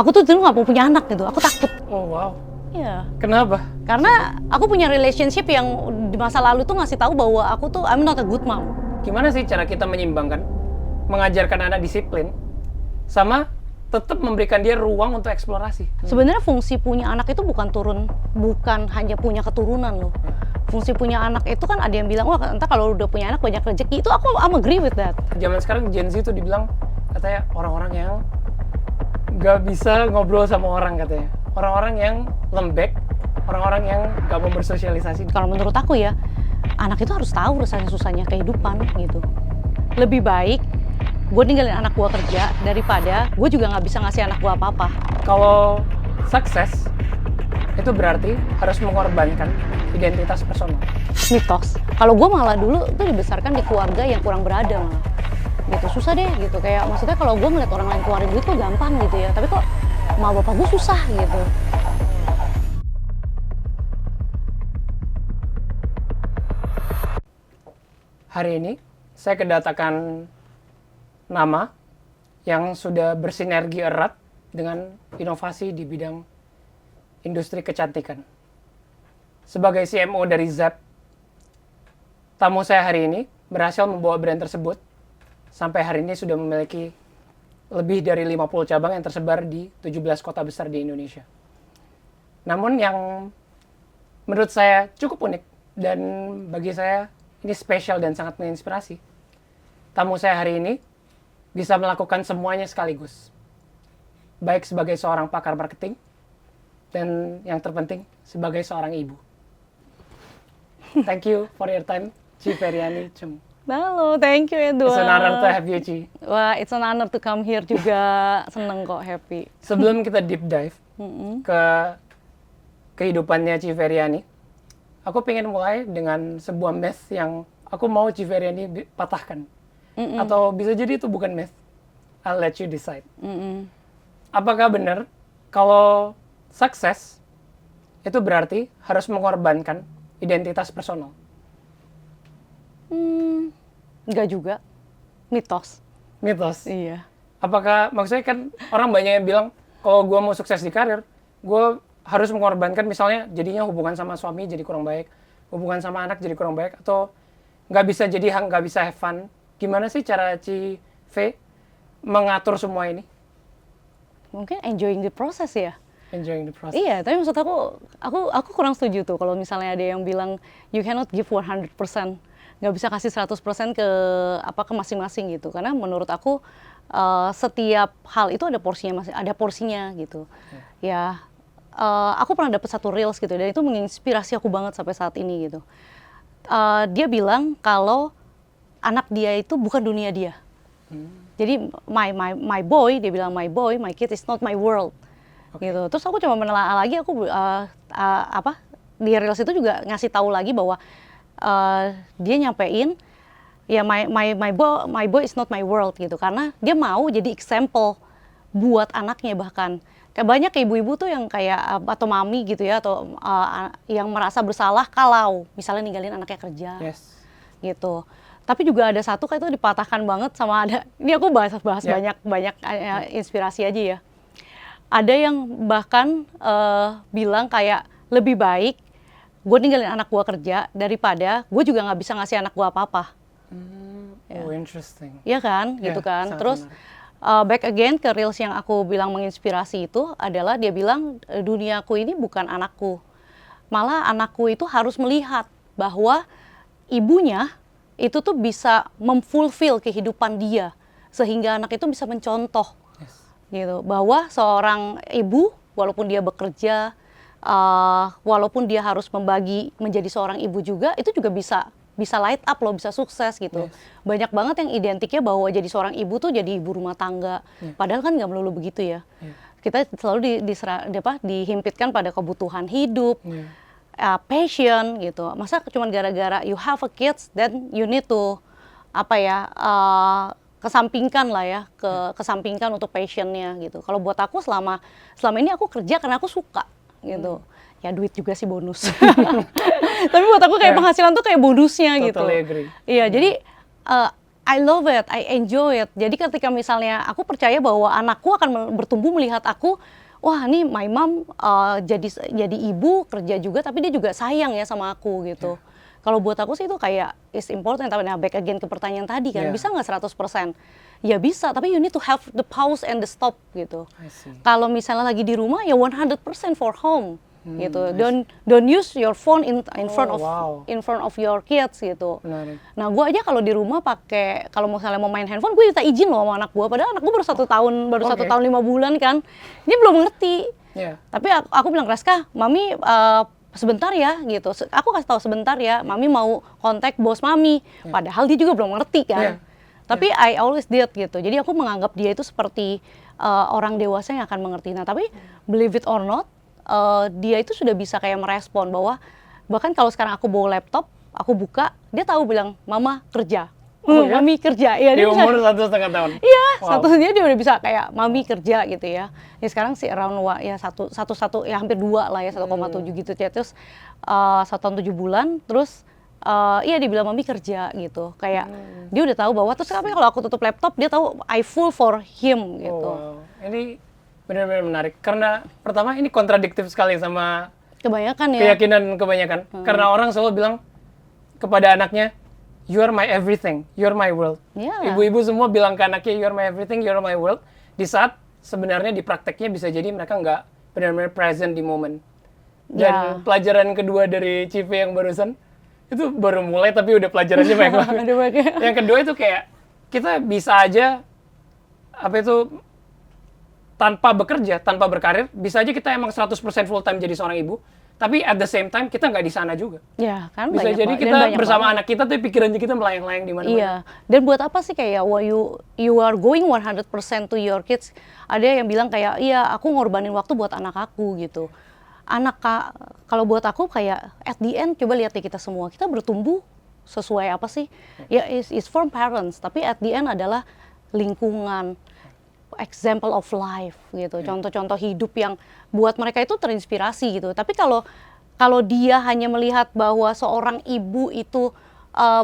Aku tuh dulu nggak mau punya anak gitu, aku takut. Oh wow. Iya. Kenapa? Karena aku punya relationship yang di masa lalu tuh ngasih tahu bahwa aku tuh I'm not a good mom. Gimana sih cara kita menyimbangkan mengajarkan anak disiplin sama tetap memberikan dia ruang untuk eksplorasi? Sebenarnya fungsi punya anak itu bukan hanya punya keturunan loh. Fungsi punya anak itu kan ada yang bilang, wah entar kalau udah punya anak banyak rezeki. Itu I'm agree with that. Zaman sekarang Gen Z itu dibilang katanya orang-orang yang nggak bisa ngobrol sama orang katanya. Orang-orang yang lembek, orang-orang yang nggak mau bersosialisasi. Kalau menurut aku ya, anak itu harus tahu rasanya susahnya kehidupan gitu. Lebih baik gue ninggalin anak gue kerja daripada gue juga nggak bisa ngasih anak gue apa-apa. Kalau sukses itu berarti harus mengorbankan identitas personal. Mitos. Kalau gue malah dulu tuh dibesarkan di keluarga yang kurang berada malah. Gitu susah deh gitu. Kayak maksudnya kalau gue ngeliat orang lain keluarin duit kok gampang gitu ya. Tapi kok sama bapak gue susah gitu. Hari ini saya kedatangan nama yang sudah bersinergi erat dengan inovasi di bidang industri kecantikan. Sebagai CMO dari Zep, tamu saya hari ini berhasil membawa brand tersebut sampai hari ini sudah memiliki lebih dari 50 cabang yang tersebar di 17 kota besar di Indonesia. Namun yang menurut saya cukup unik dan bagi saya ini spesial dan sangat menginspirasi. Tamu saya hari ini bisa melakukan semuanya sekaligus. Baik sebagai seorang pakar marketing dan yang terpenting sebagai seorang ibu. Thank you for your time, Ci Feryani Chung. Halo, thank you Edward. It's an honor to have you, Ci. Wah, it's an honor to come here juga. Seneng kok, happy. Sebelum kita deep dive ke kehidupannya Ci Feryani, aku pengen mulai dengan sebuah myth yang aku mau Ci Feryani patahkan. Atau bisa jadi itu bukan myth. I'll let you decide. Apakah benar kalau sukses itu berarti harus mengorbankan identitas personal? Enggak juga. Mitos. Mitos. Iya. Apakah maksudnya kan orang banyak yang bilang kalau gue mau sukses di karir, gue harus mengorbankan misalnya jadinya hubungan sama suami jadi kurang baik, hubungan sama anak jadi kurang baik, atau nggak bisa nggak bisa have fun. Gimana sih cara Ci V mengatur semua ini? Mungkin enjoying the process ya. Enjoying the process. Iya, tapi maksud aku kurang setuju tuh kalau misalnya ada yang bilang you cannot give 100%. Nggak bisa kasih 100% ke masing-masing gitu. Karena menurut aku setiap hal itu ada porsinya gitu. Ya, aku pernah dapet satu reels gitu dan itu menginspirasi aku banget sampai saat ini gitu. Dia bilang kalau anak dia itu bukan dunia dia. Jadi my boy, dia bilang my kid is not my world. Gitu. Terus aku coba menelaah lagi, aku di reels itu juga ngasih tahu lagi bahwa dia nyampein ya my boy is not my world gitu, karena dia mau jadi example buat anaknya. Bahkan kayak banyak ibu-ibu tuh yang kayak atau mami gitu ya, atau yang merasa bersalah kalau misalnya ninggalin anaknya kerja. Yes. Gitu. Tapi juga ada satu kayak itu dipatahkan banget sama ini aku bahas banyak inspirasi aja ya. Ada yang bahkan bilang kayak lebih baik gue ninggalin anak gue kerja daripada gue juga nggak bisa ngasih anak gue apa-apa. Oh, interesting. Iya kan, Yeah, gitu kan. sangat Terus back again ke reels yang aku bilang menginspirasi itu adalah dia bilang duniaku ini bukan anakku. Malah anakku itu harus melihat bahwa ibunya itu tuh bisa memfulfill kehidupan dia sehingga anak itu bisa mencontoh. Yes. Gitu, bahwa seorang ibu walaupun dia bekerja, walaupun dia harus menjadi seorang ibu juga, itu juga bisa light up loh, bisa sukses gitu. Yes. Banyak banget yang identiknya bahwa jadi seorang ibu tuh jadi ibu rumah tangga. Padahal kan nggak melulu begitu ya. Kita selalu dihimpitkan pada kebutuhan hidup, passion gitu. Masa cuma gara-gara you have a kids, then you need to kesampingkan lah ya, kesampingkan untuk passionnya gitu. Kalau buat aku selama ini aku kerja karena aku suka gitu. Ya duit juga sih bonus. Tapi buat aku kayak penghasilan tuh kayak bonusnya gitu. Totally agree. Iya, jadi I love it, I enjoy it. Jadi ketika misalnya aku percaya bahwa anakku akan bertumbuh melihat aku, wah nih my mom jadi ibu kerja juga, tapi dia juga sayang ya sama aku gitu. Kalau buat aku sih itu kayak is important. Tapi nah back again ke pertanyaan tadi kan, bisa nggak 100%? Ya bisa, tapi you need to have the pause and the stop gitu. Kalau misalnya lagi di rumah ya 100% for home gitu. Don't use your phone in front of your kids gitu. Menarik. Nah, gue aja kalau di rumah pakai, kalau misalnya mau main handphone, gue minta izin loh sama anak gue. Padahal anak gue baru 1 tahun, 5 bulan kan. Dia belum ngerti. Tapi aku bilang, Raska, mami sebentar ya gitu. Aku kasih tahu sebentar ya, mami mau kontak bos mami. Padahal dia juga belum ngerti kan. Tapi I always did gitu. Jadi aku menganggap dia itu seperti orang dewasa yang akan mengerti. Nah, tapi believe it or not, dia itu sudah bisa kayak merespon bahwa bahkan kalau sekarang aku bawa laptop, aku buka, dia tahu bilang, mama kerja. Mami kerja. Ya, di umur 1,5 tahun? Iya, dia udah bisa kayak mami kerja gitu ya. Ya sekarang sih around ya ya hampir 2 lah ya, 1,7 gitu ya. Terus 1 tahun 7 bulan, terus iya dibilang mami kerja gitu. Kayak dia udah tahu bahwa, terus kalau aku tutup laptop, dia tahu I full for him gitu. Ini benar-benar menarik. Karena pertama ini kontradiktif sekali sama kebanyakan ya. Keyakinan kebanyakan. Karena orang selalu bilang kepada anaknya, you are my everything, you are my world. Ibu-ibu semua bilang ke anaknya, you are my everything, you are my world. Di saat sebenarnya di prakteknya bisa jadi mereka nggak benar-benar present di momen. Dan pelajaran kedua dari Cive yang barusan, itu baru mulai tapi udah pelajarannya banyak banget. Yang kedua itu kayak, kita bisa aja, tanpa bekerja, tanpa berkarir, bisa aja kita emang 100% full time jadi seorang ibu, tapi at the same time kita nggak di sana juga. Ya, kan bisa jadi kita bersama anak kita, tapi pikirannya kita melayang-layang di mana-mana. Iya, dan buat apa sih kayak you are going 100% to your kids. Ada yang bilang kayak, iya aku ngorbanin waktu buat anak aku gitu. Kalau buat aku kayak at the end, coba lihat deh kita semua, kita bertumbuh sesuai apa sih? Ya is from parents, tapi at the end adalah lingkungan, example of life gitu, contoh-contoh hidup yang buat mereka itu terinspirasi gitu. Tapi kalau dia hanya melihat bahwa seorang ibu itu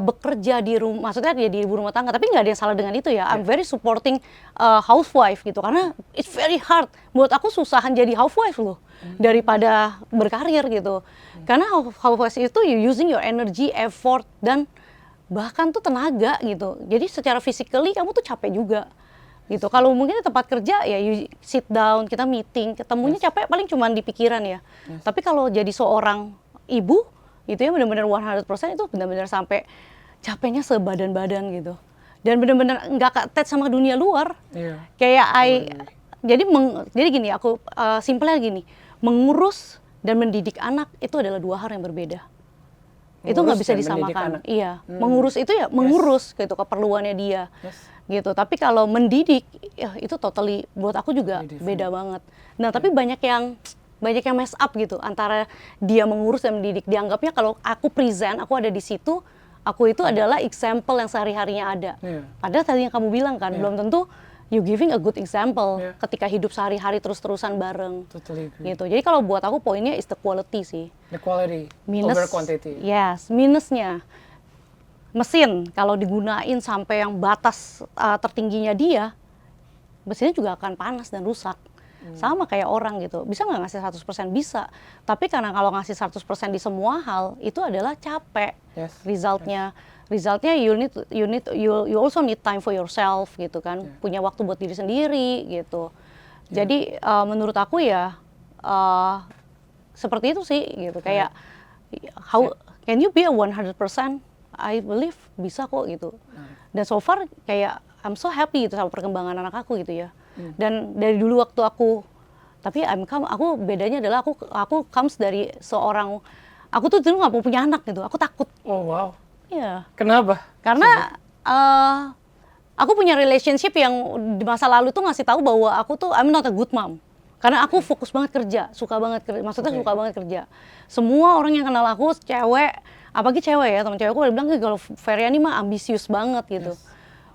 bekerja di rumah, maksudnya dia di ibu rumah tangga, tapi nggak ada yang salah dengan itu ya. I'm very supporting housewife gitu, karena it's very hard. Buat aku susahan jadi housewife loh, daripada berkarir gitu. Karena housewife itu you using your energy, effort, dan bahkan tuh tenaga gitu. Jadi secara physically kamu tuh capek juga gitu. Kalau mungkin di tempat kerja ya you sit down, kita meeting, ketemunya capek paling cuma di pikiran ya. Tapi kalau jadi seorang ibu, itu ya benar-benar 100% itu benar-benar sampai capeknya sebadan-badan gitu. Dan benar-benar nggak attach sama dunia luar. Kayak jadi gini, aku simpelnya gini, mengurus dan mendidik anak itu adalah 2 hal yang berbeda. Itu nggak bisa disamakan. Iya, mengurus itu ya mengurus gitu keperluannya dia. Gitu. Tapi kalau mendidik, ya itu totally buat aku juga beda banget. Nah, tapi banyak yang mess up gitu antara dia mengurus dan mendidik. Dianggapnya kalau aku present, aku ada di situ, aku itu adalah example yang sehari-harinya ada. Padahal tadi yang kamu bilang kan, belum tentu you giving a good example ketika hidup sehari-hari terus-terusan bareng. Gitu. Jadi kalau buat aku poinnya is the quality sih. The quality over quantity. Yes, minusnya mesin kalau digunain sampai yang batas tertingginya dia, mesinnya juga akan panas dan rusak. Sama kayak orang gitu. Bisa nggak ngasih 100%? Bisa. Tapi karena kalau ngasih 100% di semua hal, itu adalah capek. Resultnya you also need time for yourself gitu kan. Punya waktu buat diri sendiri gitu. Jadi menurut aku ya seperti itu sih gitu. Kayak how can you be a 100%? I believe bisa kok gitu. Dan so far kayak I'm so happy gitu sama perkembangan anak aku gitu ya. Dan dari dulu waktu aku bedanya adalah aku comes dari seorang, aku tuh dulu nggak mau punya anak gitu. Aku takut. Oh wow. Iya. Kenapa? Karena aku punya relationship yang di masa lalu tuh ngasih tahu bahwa aku tuh I'm not a good mom. Karena aku fokus banget kerja, suka banget kerja. Semua orang yang kenal aku cewek, apalagi cewek ya, teman cewekku udah bilang kalau Feryani mah ambisius banget gitu.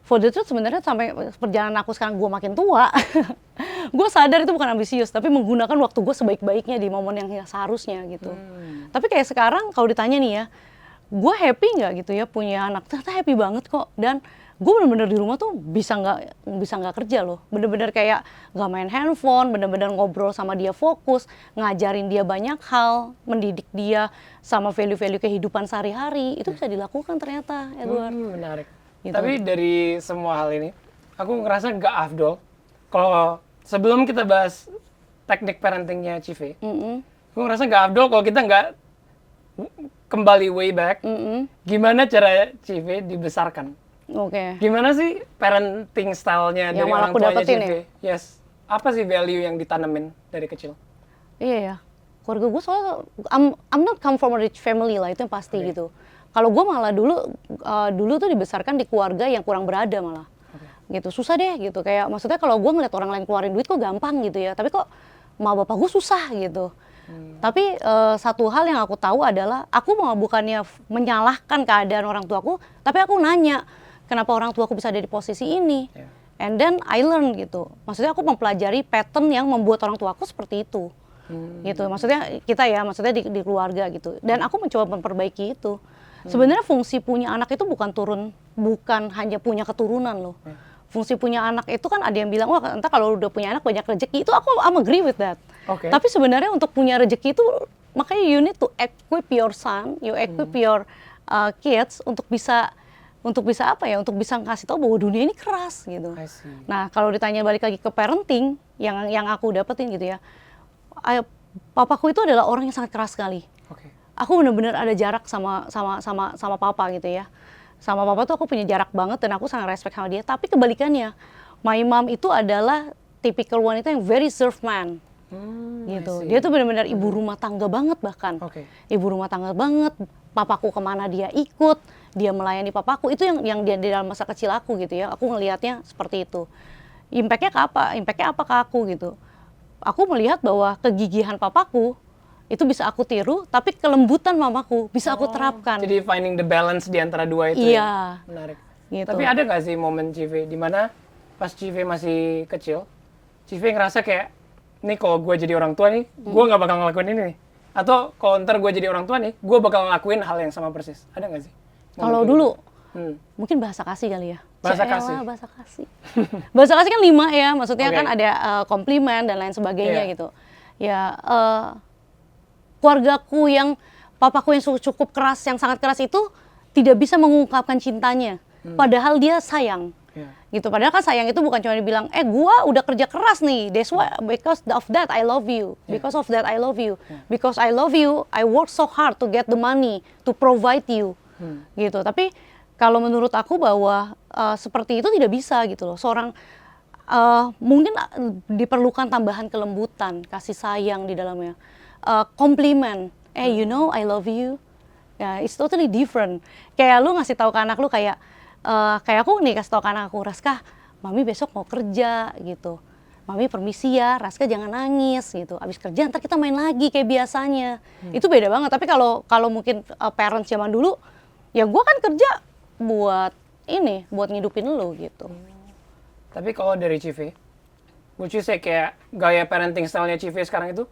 For the truth sebenarnya sampai perjalanan aku sekarang gue makin tua, gue sadar itu bukan ambisius, tapi menggunakan waktu gue sebaik-baiknya di momen yang seharusnya gitu. Tapi kayak sekarang kalau ditanya nih ya, gue happy nggak gitu ya punya anak? Ternyata happy banget kok. Dan gue bener-bener di rumah tuh bisa nggak kerja loh, bener-bener kayak nggak main handphone, bener-bener ngobrol sama dia fokus, ngajarin dia banyak hal, mendidik dia sama value-value kehidupan sehari-hari, itu bisa dilakukan ternyata, Edward. Menarik. Gitu. Tapi dari semua hal ini, aku ngerasa nggak afdol kalau sebelum kita bahas teknik parentingnya Cive, aku ngerasa nggak afdol kalau kita nggak kembali way back, gimana cara Cive dibesarkan. Oke. Gimana sih parenting style-nya dari malah orang aku tuanya dapetin Cive? Yes. Apa sih value yang ditanemin dari kecil? Iya ya, keluarga gue soalnya I'm not come from a rich family lah, itu yang pasti gitu. Kalau gue malah dulu tuh dibesarkan di keluarga yang kurang berada malah, gitu. Susah deh gitu, kayak maksudnya kalau gue ngeliat orang lain keluarin duit kok gampang gitu ya, tapi kok ma bapak gue susah gitu. Tapi satu hal yang aku tahu adalah aku mau bukannya menyalahkan keadaan orang tuaku, tapi aku nanya kenapa orang tuaku bisa ada di posisi ini. And then I learn gitu. Maksudnya aku mempelajari pattern yang membuat orang tuaku seperti itu. Gitu. Maksudnya kita ya, maksudnya di keluarga gitu. Dan aku mencoba memperbaiki itu. Sebenarnya fungsi punya anak itu bukan hanya punya keturunan loh. Fungsi punya anak itu kan ada yang bilang, wah entah kalau udah punya anak banyak rezeki, itu I'm agree with that. Tapi sebenarnya untuk punya rezeki itu, makanya you need to equip your son, you equip your kids untuk bisa apa ya? Untuk bisa ngasih tahu bahwa dunia ini keras gitu. Nah, kalau ditanya balik lagi ke parenting yang aku dapetin gitu ya. Papaku itu adalah orang yang sangat keras sekali. Aku benar-benar ada jarak sama papa gitu ya. Sama papa tuh aku punya jarak banget dan aku sangat respect sama dia. Tapi kebalikannya, my mom itu adalah typical wanita yang very serve man. Gitu. Dia tuh benar-benar ibu rumah tangga banget bahkan. Ibu rumah tangga banget. Papaku kemana dia ikut, dia melayani papaku. Itu yang dia di dalam masa kecil aku gitu ya. Aku ngelihatnya seperti itu. Impact-nya ke apa? Impact-nya apa ke aku gitu. Aku melihat bahwa kegigihan papaku itu bisa aku tiru, tapi kelembutan mamaku bisa aku terapkan. Jadi finding the balance di antara dua itu. Iya. Ya? Menarik. Gitu. Tapi ada nggak sih momen Cive di mana pas Cive masih kecil, Cive ngerasa kayak, nih kalau gue jadi orang tua nih, gue nggak bakal ngelakuin ini nih. Atau kalau ntar gue jadi orang tua nih, gue bakal ngelakuin hal yang sama persis. Ada nggak sih? Kalau dulu, mungkin bahasa kasih kali ya. Bahasa kasih. Bahasa kasih. Bahasa kasih kan 5 ya, maksudnya kan ada komplimen dan lain sebagainya gitu. Ya, keluargaku yang papaku yang cukup keras, yang sangat keras itu tidak bisa mengungkapkan cintanya, padahal dia sayang. Gitu. Padahal kan sayang itu bukan cuma dibilang, gua udah kerja keras nih, that's why, because of that I love you, because of that I love you, because I love you, I work so hard to get the money to provide you, gitu. Tapi kalau menurut aku bahwa seperti itu tidak bisa gitu loh. Seorang mungkin diperlukan tambahan kelembutan, kasih sayang di dalamnya, komplimen, you know I love you, ya it's totally different. Kayak lu ngasih tahu ke anak lu kayak aku nih kasih tahu ke anak aku, Raska, mami besok mau kerja gitu. Mami permisi ya, Raska jangan nangis gitu. Abis kerja ntar kita main lagi kayak biasanya. Itu beda banget. Tapi kalau mungkin parents zaman dulu, ya gue kan kerja buat ngidupin lo gitu. Tapi kalau dari Cive, would you say kayak gaya parenting style-nya Cive sekarang itu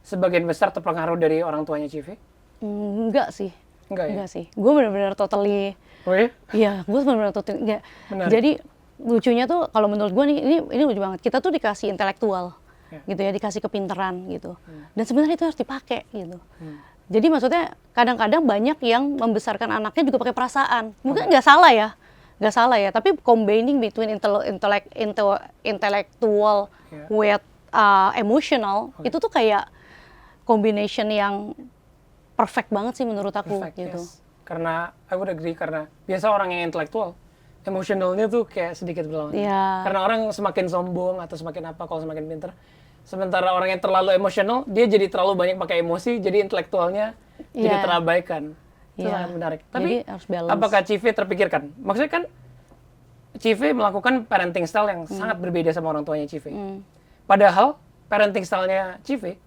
sebagian besar terpengaruh dari orang tuanya Cive? Enggak sih. Enggak sih. Gue benar-benar totally. Oh ya? Iya, gue benar-benar totally enggak. Jadi lucunya tuh kalau menurut gue nih, ini lucu banget. Kita tuh dikasih intelektual, gitu ya, dikasih kepintaran gitu. Dan sebenarnya itu harus dipakai gitu. Jadi maksudnya kadang-kadang banyak yang membesarkan anaknya juga pakai perasaan. Mungkin nggak salah ya. Tapi combining between intellectual with emotional itu tuh kayak combination yang perfect banget sih menurut aku gitu. Yes. Karena I would agree, karena biasa orang yang intelektual, emosionalnya tuh kayak sedikit berlawanan. Karena orang semakin sombong atau semakin apa kalau semakin pintar. Sementara orang yang terlalu emosional, dia jadi terlalu banyak pakai emosi, jadi intelektualnya jadi terabaikan. Itu sangat menarik. Tapi apakah Cive terpikirkan? Maksudnya kan Cive melakukan parenting style yang sangat berbeda sama orang tuanya Cive. Padahal parenting style-nya Cive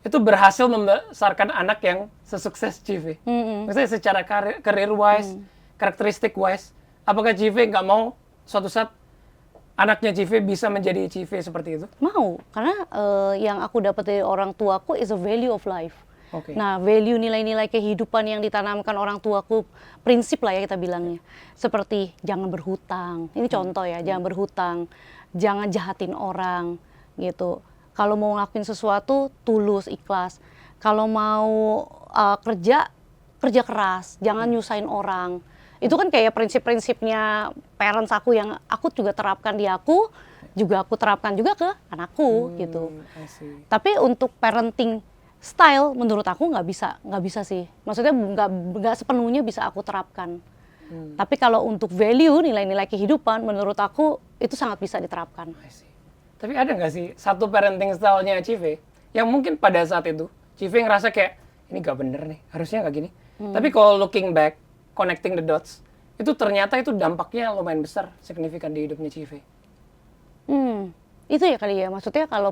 itu berhasil membesarkan anak yang sesukses Cive. Maksudnya secara career wise, karakteristik wise, apakah Cive nggak mau suatu saat anaknya Cive bisa menjadi Cive seperti itu? Mau, karena yang aku dapat dari orang tuaku is a value of life. Oke. Nah, value nilai-nilai kehidupan yang ditanamkan orang tuaku, prinsip lah ya kita bilangnya. Seperti jangan berhutang. Ini contoh ya, jangan berhutang, jangan jahatin orang gitu. Kalau mau ngelakuin sesuatu tulus, ikhlas. Kalau mau kerja keras, jangan nyusahin orang. Itu kan kayak prinsip-prinsipnya parents aku yang aku juga terapkan di aku, juga aku terapkan juga ke anakku gitu. I see. Tapi untuk parenting style menurut aku nggak bisa sih. Maksudnya nggak sepenuhnya bisa aku terapkan. Tapi kalau untuk value, nilai-nilai kehidupan, menurut aku itu sangat bisa diterapkan. I see. Tapi ada nggak sih satu parenting style-nya Cive yang mungkin pada saat itu Cive ngerasa kayak ini nggak bener nih, harusnya nggak gini. Tapi kalau looking back, connecting the dots, itu ternyata itu dampaknya lumayan besar, signifikan di hidupnya Cive. Itu ya kali ya. Maksudnya kalau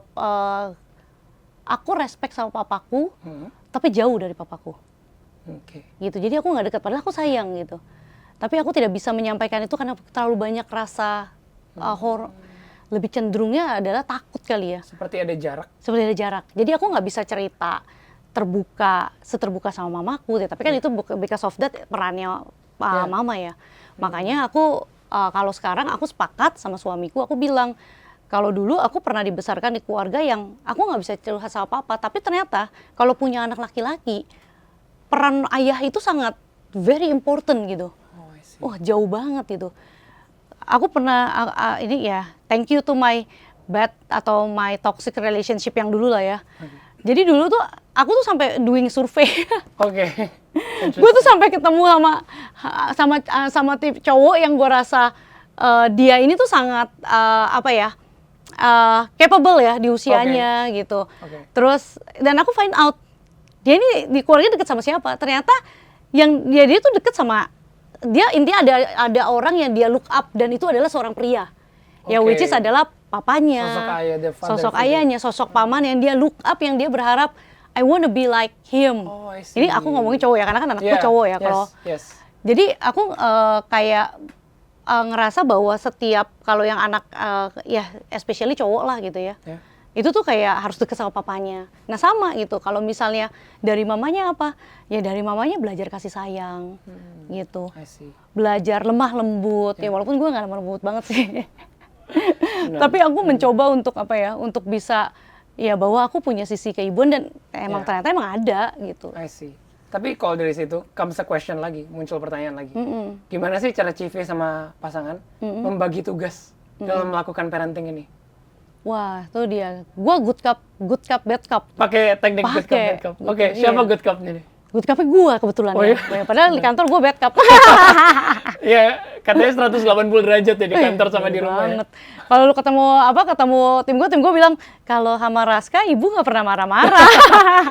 aku respect sama papaku, tapi jauh dari papaku. Oke. Gitu. Jadi aku nggak dekat, padahal aku sayang gitu. Tapi aku tidak bisa menyampaikan itu karena terlalu banyak rasa lebih cenderungnya adalah takut kali ya. Seperti ada jarak. Seperti ada jarak. Jadi aku nggak bisa cerita seterbuka sama mamaku. Tapi kan itu because of that perannya mama ya. Makanya aku kalau sekarang aku sepakat sama suamiku, aku bilang kalau dulu aku pernah dibesarkan di keluarga yang aku nggak bisa curhat sama papa, tapi ternyata kalau punya anak laki-laki, peran ayah itu sangat very important gitu. Oh, I see. Wah, jauh banget itu. Aku pernah ini ya, thank you to my bad atau my toxic relationship yang dulu lah ya. Jadi dulu tuh aku tuh sampai doing survei. Oke. Gue tuh sampai ketemu sama tip cowok yang gue rasa dia ini tuh sangat capable ya di usianya gitu. Terus dan aku find out dia ini di keluarga deket sama siapa? Ternyata yang dia tuh deket sama dia, intinya ada orang yang dia look up dan itu adalah seorang pria. Ya which is adalah papanya. Sosok ayah, the father sosok figure. ayahnya, sosok paman yang dia look up, yang dia berharap I wanna be like him. Oh, I see. Ini aku ngomongin cowok ya, karena kan anakku cowok ya. Kalau jadi aku kayak ngerasa bahwa setiap kalau yang anak ya especially cowok lah gitu ya. Itu tuh kayak harus deket sama papanya. Nah sama gitu, kalau misalnya dari mamanya apa? Ya dari mamanya belajar kasih sayang gitu. Belajar lemah lembut, ya walaupun gue nggak lemah lembut banget sih. Tapi aku mencoba untuk untuk bisa ya bahwa aku punya sisi keibuan dan ternyata emang ada gitu. I see. Tapi kalau dari situ comes a question lagi, muncul pertanyaan lagi. Gimana sih cara Cive sama pasangan membagi tugas dalam melakukan parenting ini? Wah, tuh dia. Gua good cup, bad cup. Pakai teknik good cup, bad cup. Oke, siapa good cup-nya nih? Good cup-nya gua kebetulan ya. Padahal di kantor gua bad cup. Iya, katanya 180 derajat ya di kantor sama di rumah ya. Kalau lu ketemu tim gua bilang, kalau sama Raska ibu nggak pernah marah-marah.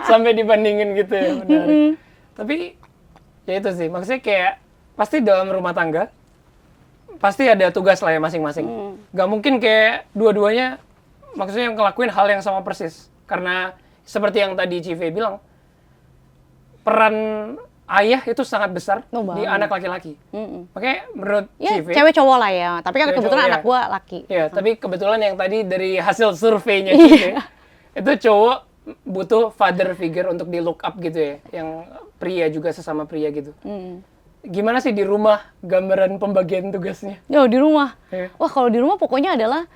Sampai dibandingin gitu ya, menarik. Tapi ya itu sih, maksudnya kayak pasti dalam rumah tangga pasti ada tugas lah ya masing-masing. Gak mungkin kayak dua-duanya maksudnya ngelakuin hal yang sama persis. Karena seperti yang tadi Cive bilang, peran ayah itu sangat besar di anak laki-laki. Makanya menurut Cive, cewek cowok lah ya, tapi kan kebetulan anak gua laki. Iya, tapi kebetulan yang tadi dari hasil surveinya Cive, itu cowok butuh father figure untuk di look up gitu ya, yang pria juga sesama pria gitu. Gimana sih di rumah gambaran pembagian tugasnya? Yo, di rumah. Wah, kalau di rumah pokoknya adalah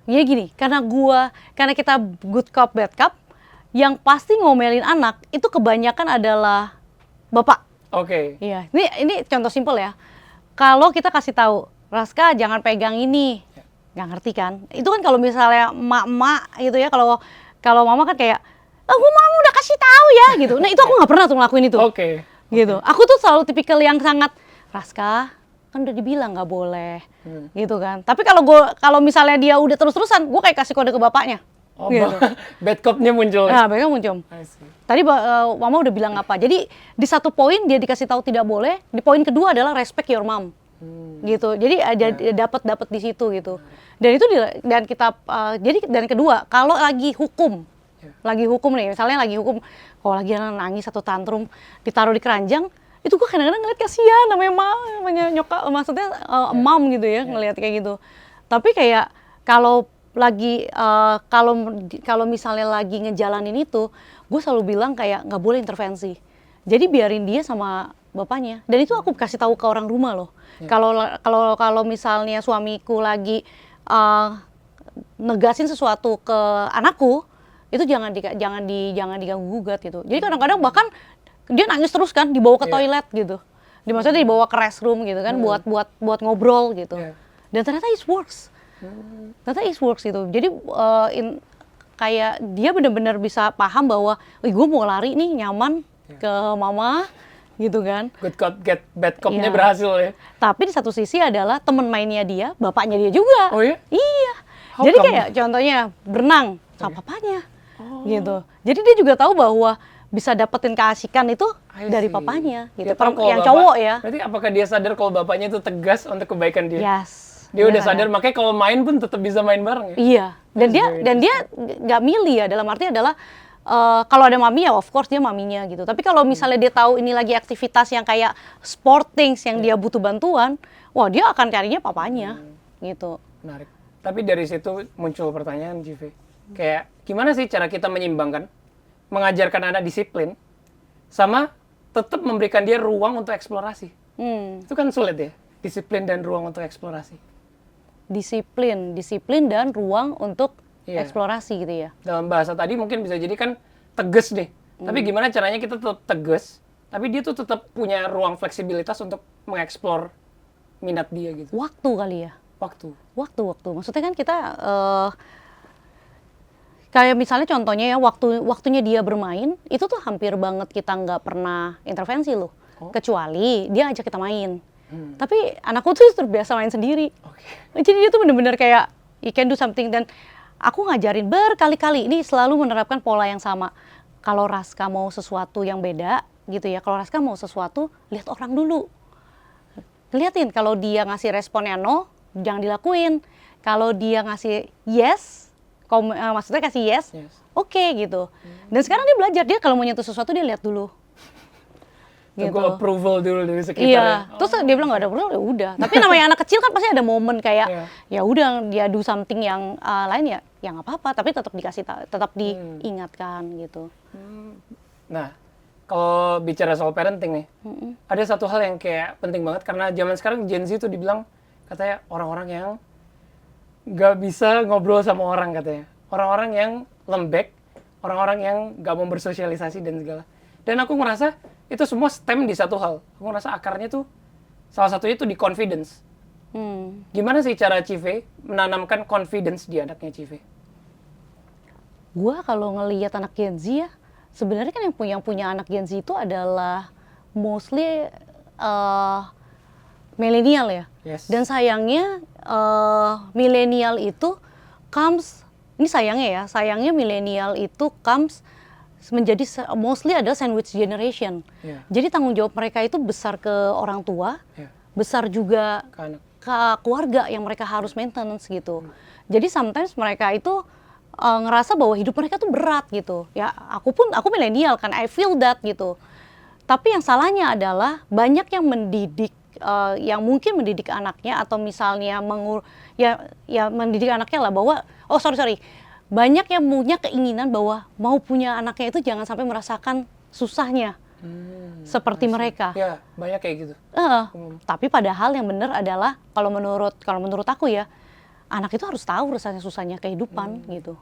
ya gini, karena kita good cop, bad cop, yang pasti ngomelin anak itu kebanyakan adalah bapak. Oke. Iya, ini contoh simpel ya. Kalau kita kasih tahu, Raska jangan pegang ini, nggak ngerti kan? Itu kan kalau misalnya emak-emak gitu ya, kalau mama kan kayak, aku mama udah kasih tahu ya gitu. Nah itu aku nggak pernah tuh ngelakuin itu. Gitu. Aku tuh selalu tipikal yang sangat, Raska kan udah dibilang nggak boleh, gitu kan. Tapi kalau misalnya dia udah terus-terusan, gue kayak kasih kode ke bapaknya. Oh, gitu. Bad cop-nya muncul. Nah, bad cop muncul. Tadi mama udah bilang apa. Jadi di satu poin dia dikasih tahu tidak boleh, di poin kedua adalah respect your mom. Gitu. Jadi dapat di situ gitu. Dan itu dan kedua, kalau lagi hukum nih, misalnya lagi hukum, kalau lagi nangis atau tantrum, ditaruh di keranjang, itu gue kadang-kadang ngeliat kasihan namanya nyokap, maksudnya mom gitu ya, ngeliat kayak gitu. Tapi kayak kalau lagi kalau misalnya lagi ngejalanin itu, gue selalu bilang kayak nggak boleh intervensi. Jadi biarin dia sama bapaknya. Dan itu aku kasih tahu ke orang rumah loh. Kalau misalnya suamiku lagi negasin sesuatu ke anakku, itu jangan diganggu gugat gitu. Jadi kadang-kadang bahkan dia nangis terus kan, dibawa ke toilet gitu. Maksudnya dibawa ke restroom gitu kan, buat ngobrol gitu. Dan ternyata it works. Ternyata it works gitu. Jadi kayak dia benar-benar bisa paham bahwa, gue mau lari nih nyaman ke mama gitu kan. Good cop get bad cop-nya berhasil ya. Tapi di satu sisi adalah teman mainnya dia, bapaknya dia juga. Oh ya? Iya. How Jadi come? kayak contohnya berenang sama papanya. Gitu. Jadi dia juga tahu bahwa bisa dapetin keasikan itu dari papanya gitu. Dia tahu kalau Yang bapak- cowok ya. Berarti apakah dia sadar kalau bapaknya itu tegas untuk kebaikan dia? Yes. Dia udah sadar, makanya kalau main pun tetap bisa main bareng ya? Iya. Dan That's dia nggak milih ya, dalam arti adalah kalau ada mami ya of course dia maminya gitu. Tapi kalau misalnya dia tahu ini lagi aktivitas yang kayak sportings yang dia butuh bantuan, wah dia akan carinya papanya gitu. Menarik. Tapi dari situ muncul pertanyaan, Cive. Kayak gimana sih cara kita menyimbangkan, mengajarkan anak disiplin, sama tetap memberikan dia ruang untuk eksplorasi? Itu kan sulit ya, disiplin dan ruang untuk eksplorasi. Disiplin dan ruang untuk eksplorasi gitu ya. Dalam bahasa tadi mungkin bisa jadi kan tegas deh. Tapi gimana caranya kita tetap tegas, tapi dia tuh tetap punya ruang fleksibilitas untuk mengeksplor minat dia gitu. Waktu kali ya. Waktu. Maksudnya kan kita kayak misalnya contohnya ya waktunya dia bermain itu tuh hampir banget kita nggak pernah intervensi loh. Kecuali dia ajak kita main. Tapi anakku tuh terbiasa main sendiri. Jadi dia tuh bener-bener kayak you can do something, dan aku ngajarin berkali-kali ini selalu menerapkan pola yang sama. Kalau Raska mau sesuatu yang beda gitu ya, kalau Raska mau sesuatu lihat orang dulu. Liatin kalau dia ngasih responnya no, jangan dilakuin. Kalau dia ngasih yes, maksudnya kasih yes. Oke gitu. Dan sekarang dia belajar, dia kalau mau nyentuh sesuatu dia lihat dulu. Tunggu approval dulu dari sekitar. Iya, terus dia bilang nggak ada approval, ya udah. Tapi namanya anak kecil kan pasti ada momen kayak ya udah dia do something yang lain ya nggak apa-apa, tapi tetap tetap diingatkan gitu. Nah, kalau bicara soal parenting nih, ada satu hal yang kayak penting banget karena zaman sekarang Gen Z tuh dibilang katanya orang-orang yang nggak bisa ngobrol sama orang katanya, orang-orang yang lembek, orang-orang yang nggak mau bersosialisasi dan segala. Dan aku ngerasa itu semua stem di satu hal. Aku ngerasa akarnya tuh salah satunya tuh di confidence. Gimana sih cara Cive menanamkan confidence di anaknya Cive? Gua kalau ngelihat anak Gen Z ya, sebenarnya kan yang punya anak Gen Z itu adalah mostly milenial ya. Dan sayangnya milenial itu ini sayangnya milenial itu menjadi mostly adalah sandwich generation. Jadi tanggung jawab mereka itu besar ke orang tua, besar juga ke keluarga yang mereka harus maintenance gitu. Jadi sometimes mereka itu ngerasa bahwa hidup mereka tuh berat gitu. Ya aku milenial kan, I feel that gitu. Tapi yang salahnya adalah banyak yang mendidik, yang mungkin mendidik anaknya atau misalnya mendidik anaknya lah bahwa banyak yang punya keinginan bahwa mau punya anaknya itu jangan sampai merasakan susahnya seperti mereka. Ya, banyak kayak gitu. Tapi padahal yang benar adalah kalau menurut aku ya, anak itu harus tahu rasanya susahnya kehidupan gitu.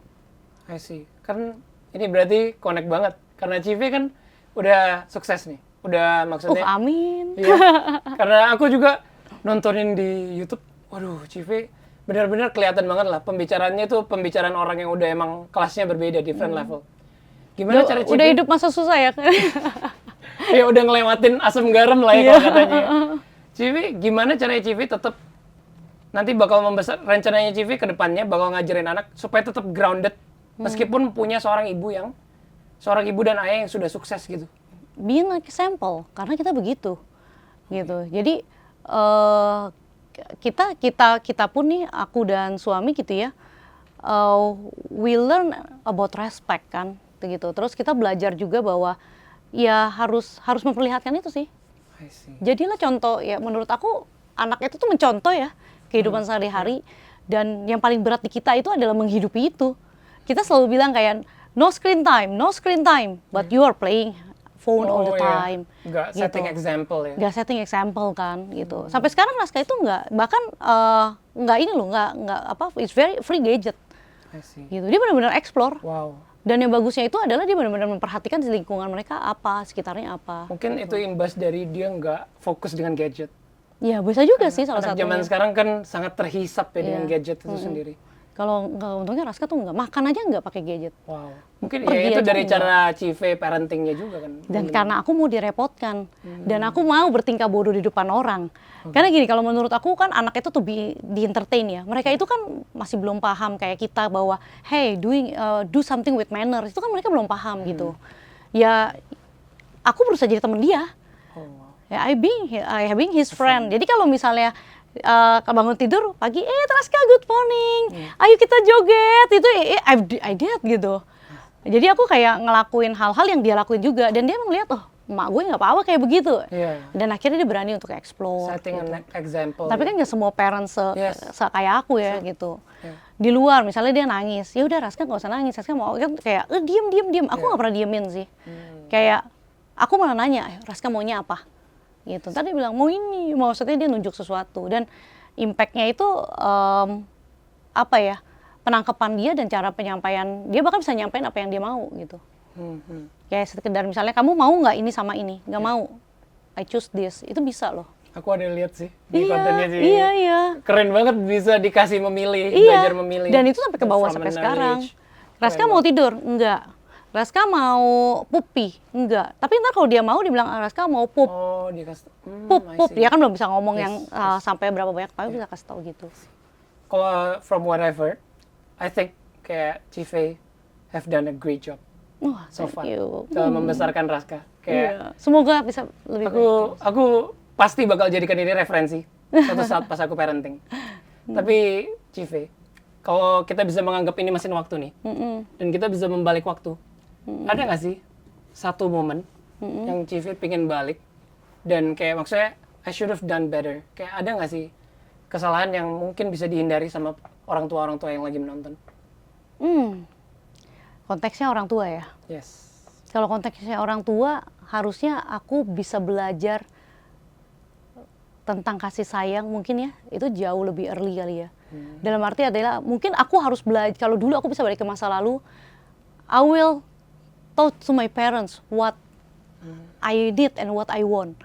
I see. Kan ini berarti connect banget karena Cive kan udah sukses nih. Udah maksudnya. Amin. Iya. Karena aku juga nontonin di YouTube. Waduh, Cive benar-benar kelihatan banget lah pembicaraannya itu pembicaraan orang yang udah emang kelasnya berbeda, different level. Gimana cara Cive? Udah hidup masa susah ya? Ya udah ngelewatin asam garam lah ya kalau katanya. Cive, gimana caranya Cive tetap nanti bakal membesar, rencananya Cive ke depannya bakal ngajarin anak supaya tetap grounded meskipun punya seorang ibu dan ayah yang sudah sukses gitu. Being like example, karena kita begitu. Gitu. Jadi kita pun nih, aku dan suami gitu ya, we learn about respect kan, gitu. Terus kita belajar juga bahwa ya harus memperlihatkan itu sih. Jadilah contoh ya, menurut aku anak itu tuh mencontoh ya kehidupan sehari-hari, Dan yang paling berat di kita itu adalah menghidupi itu. Kita selalu bilang kayak no screen time, but you are playing phone all the time. Nggak gitu. setting example ya. Nggak setting example kan gitu. Sampai sekarang Raska itu nggak, bahkan nggak ini loh, nggak apa, it's very free gadget. I see. Gitu. Dia benar-benar explore. Wow. Dan yang bagusnya itu adalah dia benar-benar memperhatikan di lingkungan mereka apa, sekitarnya apa. Mungkin itu imbas dari dia nggak fokus dengan gadget. Ya bisa juga sih salah Anak satunya. zaman sekarang kan sangat terhisap ya dengan Iya. gadget itu sendiri. Kalau nggak, untungnya Raska tuh nggak, makan aja nggak pakai gadget. Wow. Mungkin Pergi ya itu aja dari enggak. cara Cive parentingnya juga kan. Dan karena aku mau direpotkan, dan aku mau bertingkah bodoh di depan orang. Karena gini, kalau menurut aku kan anak itu tuh di entertain ya. Mereka itu kan masih belum paham kayak kita bahwa, hey, do something with manner. Itu kan mereka belum paham gitu. Ya, aku berusaha jadi teman dia. Oh, wow. Ya, I being his friend. Jadi kalau misalnya bangun tidur pagi, Raska, good morning, ayo kita joget, itu I did gitu. Jadi aku kayak ngelakuin hal-hal yang dia lakuin juga, dan dia melihat, oh, emak gue nggak apa-apa kayak begitu. Iya. Dan akhirnya dia berani untuk explore. Setting gitu. an example. Tapi kan nggak semua parents Yes. kayak aku ya gitu. Yeah. Di luar misalnya dia nangis, ya udah Raska nggak usah nangis, Raska mau kan kayak diem. Aku nggak pernah diemin sih. Kayak aku malah nanya, Raska maunya apa? Gitu. Tadi dia bilang mau ini, maksudnya dia nunjuk sesuatu, dan impactnya itu apa ya, penangkapan dia dan cara penyampaian dia, bahkan bisa nyampein apa yang dia mau gitu. Kayak sekedar misalnya kamu mau nggak ini sama ini, nggak mau, I choose this, itu bisa loh. Aku ada lihat sih di kontennya sih. Iya. Keren banget bisa dikasih memilih, Iya. belajar memilih. Dan itu sampai ke bawah From sampai an early sekarang. age. Raska Keren mau tidur? Enggak. Raska mau pupi? Enggak. Tapi ntar kalau dia mau, dia bilang, Raska mau pup. Oh, dikasih. Pup. Dia kan belum bisa ngomong Yes, yang sampai berapa banyak, tapi bisa kasih tahu gitu. Kalau from what I've heard, I think kayak Cive have done a great job Wah, so thank far you. dalam membesarkan Raska. Kayak Iya. Semoga bisa lebih baik. aku pasti bakal jadikan ini referensi suatu saat pas aku parenting. Tapi Cive, kalau kita bisa menganggap ini mesin waktu nih, dan kita bisa membalik waktu, ada nggak sih satu momen yang Cive pingin balik dan kayak maksudnya I should have done better? Kayak ada nggak sih kesalahan yang mungkin bisa dihindari sama orang tua yang lagi menonton? Konteksnya orang tua ya. Yes. Kalau konteksnya orang tua, harusnya aku bisa belajar tentang kasih sayang mungkin ya, itu jauh lebih early kali ya. Dalam arti adalah mungkin aku harus belajar, kalau dulu aku bisa balik ke masa lalu, I will talk to my parents what I need and what I want.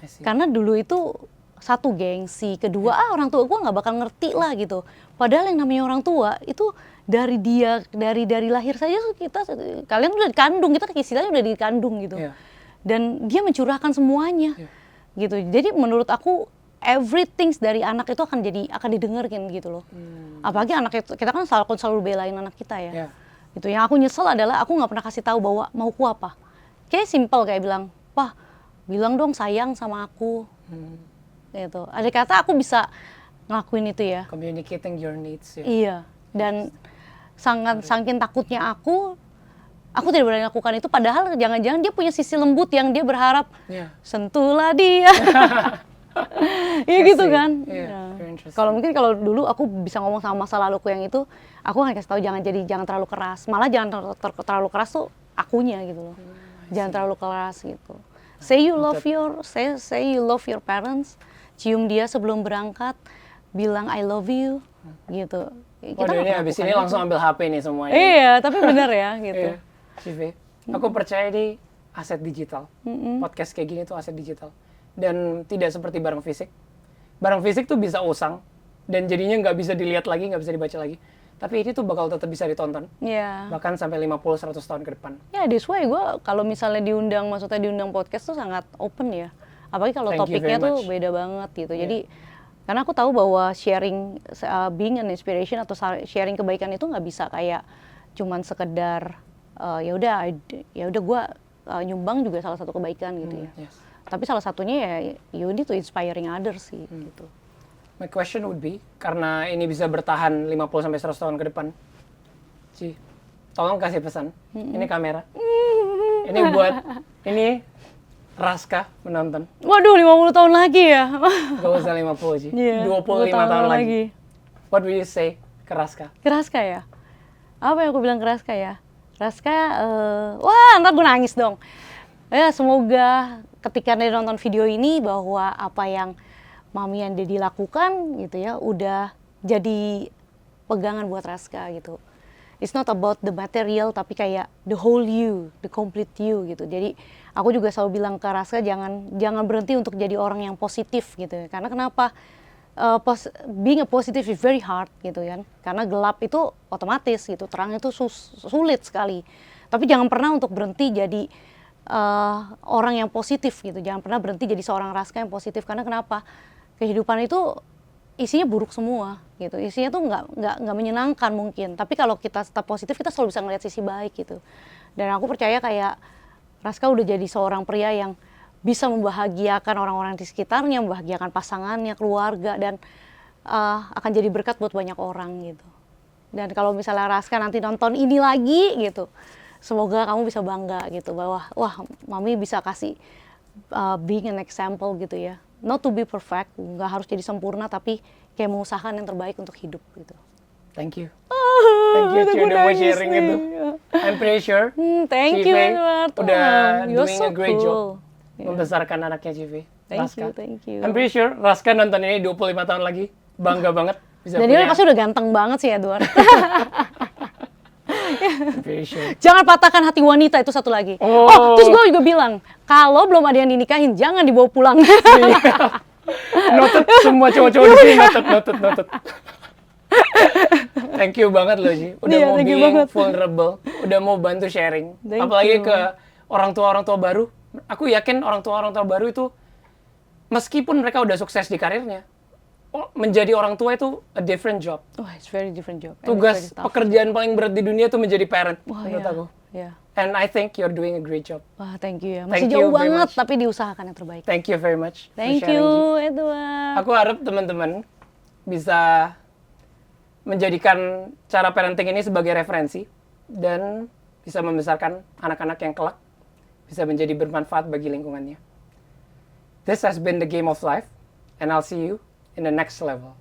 I see. Karena dulu itu satu gengsi, kedua orang tua gue nggak bakal ngerti lah gitu. Padahal yang namanya orang tua itu dari lahir saja kalian udah dikandung, kita istilahnya udah dikandung gitu. Yeah. Dan dia mencurahkan semuanya. Gitu. Jadi menurut aku everything dari anak itu akan didengerin gitu loh. Apalagi anak itu, kita kan selalu belain anak kita ya. Yeah. Gitu. Yang aku nyesel adalah aku nggak pernah kasih tahu bahwa mauku apa. Kayak simple kayak bilang, "Pah, bilang dong sayang sama aku." Gitu. Ada kata aku bisa ngelakuin itu ya. Communicating your needs ya. Iya. Dan saking takutnya aku tidak berani lakukan itu, padahal jangan-jangan dia punya sisi lembut yang dia berharap sentuhlah dia. Iya gitu see. kan. Yeah, Ya. very interesting. Kalau mungkin kalau dulu aku bisa ngomong sama masa laluku yang itu, aku akan kasih tahu jangan terlalu keras. Malah jangan terlalu keras tuh akunya gitu loh. Jangan terlalu keras gitu. Say you love your parents. Cium dia sebelum berangkat, bilang I love you gitu. Waduh, ini nggak habis melakukan ini itu. langsung ambil HP nih semuanya. Iya, tapi benar ya gitu. Iya. Cive, aku percaya di aset digital. Podcast kayak gini tuh aset digital. Dan tidak seperti barang fisik. Barang fisik tuh bisa usang dan jadinya nggak bisa dilihat lagi, nggak bisa dibaca lagi. Tapi ini tuh bakal tetap bisa ditonton. Iya. Bahkan sampai 50-100 tahun ke depan. Ya, that's why gue kalau misalnya diundang podcast tuh sangat open ya. Apalagi kalau Thank you topiknya very tuh much. beda banget gitu. Jadi karena aku tahu bahwa sharing, being an inspiration atau sharing kebaikan itu nggak bisa kayak cuman sekedar ya udah gue nyumbang juga salah satu kebaikan gitu ya. Yes. Tapi salah satunya ya you need to inspiring others sih gitu. My question would be, karena ini bisa bertahan 50-100 tahun ke depan, Ci, tolong kasih pesan. Ini kamera. Ini buat, ini Raska menonton. Waduh, 50 tahun lagi ya. Gak usah 50, Ci. Iya, 25 tahun lagi. what will you say ke Raska? Ke Raska ya? Apa yang aku bilang ke Raska ya? Raska, wah ntar gue nangis dong. Ya semoga ketika dia nonton video ini bahwa apa yang Mami and Daddy lakukan gitu ya, udah jadi pegangan buat Raska gitu. It's not about the material, tapi kayak the whole you, the complete you gitu. Jadi aku juga selalu bilang ke Raska jangan berhenti untuk jadi orang yang positif gitu. Karena kenapa? Being a positive is very hard gitu kan. Karena gelap itu otomatis gitu, terang itu sulit sekali. Tapi jangan pernah untuk berhenti jadi orang yang positif gitu. Jangan pernah berhenti jadi seorang Raska yang positif. Karena kenapa? Kehidupan itu isinya buruk semua gitu. Isinya tuh nggak menyenangkan mungkin. Tapi kalau kita tetap positif, kita selalu bisa ngeliat sisi baik gitu. Dan aku percaya kayak Raska udah jadi seorang pria yang bisa membahagiakan orang-orang di sekitarnya, membahagiakan pasangannya, keluarga, dan akan jadi berkat buat banyak orang gitu. Dan kalau misalnya Raska nanti nonton ini lagi gitu, semoga kamu bisa bangga gitu bahwa wah Mami bisa kasih being an example gitu ya. Not to be perfect, nggak harus jadi sempurna, tapi kayak mengusahakan yang terbaik untuk hidup gitu. Thank you. Thank you Ci udah mau sharing itu. I'm pretty sure Thank you Edward. udah You're doing so a great job cool. membesarkan anaknya Civi. Thank you. I'm pretty sure Raska nonton ini 25 tahun lagi bangga banget bisa Dan dia pasti udah ganteng banget sih Edward. I'm pretty sure. Jangan patahkan hati wanita, itu satu lagi. Oh. Terus gue juga bilang, kalau belum ada yang dinikahin, jangan dibawa pulang. Noted semua cowok-cowok di sini, noted. Thank you banget loh Ci, udah Iya, mau thank you being banget. vulnerable, udah mau bantu sharing. Thank Apalagi you. ke orang tua baru. Aku yakin orang tua baru itu meskipun mereka udah sukses di karirnya, menjadi orang tua itu a different job. Wah, it's very different job. And Tugas it's very tough. pekerjaan paling berat di dunia itu menjadi parent Wah, menurut iya. aku. Iya. And I think you're doing a great job. Wah, thank you ya. Masih Thank jauh you very banget, much. tapi diusahakan yang terbaik. Thank you very much for Thank sharing, you, Ci. Edward. Aku harap teman-teman bisa menjadikan cara parenting ini sebagai referensi dan bisa membesarkan anak-anak yang kelak bisa menjadi bermanfaat bagi lingkungannya. This has been the game of life, and I'll see you in the next level.